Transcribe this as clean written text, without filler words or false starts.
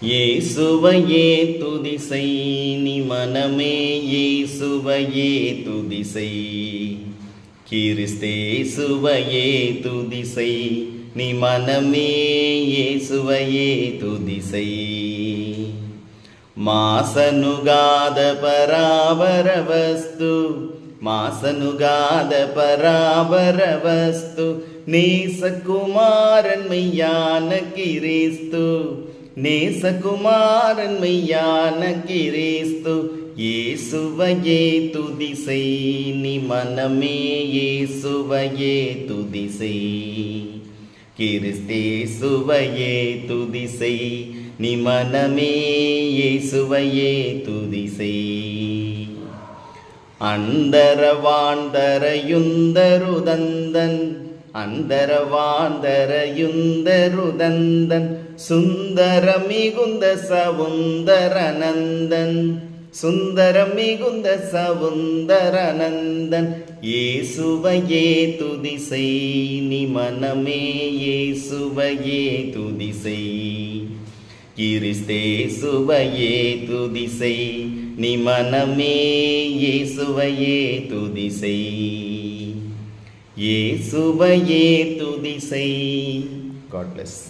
இயேசுவையே துதிசை நீ மனமே, இயேசுவையே துதிசை. கிறிஸ்தேசுவையே துதிசை நீ மனமே, இயேசுவையே துதிசை. மாசனுகாத பராபர வஸ்து, மாசனுகாத பராபர வஸ்து, நேசகுமாரன் மெய்யான கிறிஸ்து, நேசகுமாரன் மெய்யான கிறிஸ்து. இயேசுவையே துதிசை நீ மனமே, இயேசுவையே துதிசை. கிறிஸ்தேசுவையே துதிசை நீ மனமே, இயேசுவையே துதிசை. அந்தரவாந்தரயுந்தருதந்தன், அந்தரவாந்தரயுந்தருதந்தன், சுந்தர மிகுந்த சவுந்தரநந்தன், சுந்தர மிகுந்த சவுந்தரநந்தன். இயேசுவையே துதிசை நீ மனமே, இயேசுவையே துதிசை. கிறிஸ்தேசுவையே துதிசை நீ மனமே, இயேசுவையே துதிசை. இயேசுவையே துதிசை. God bless.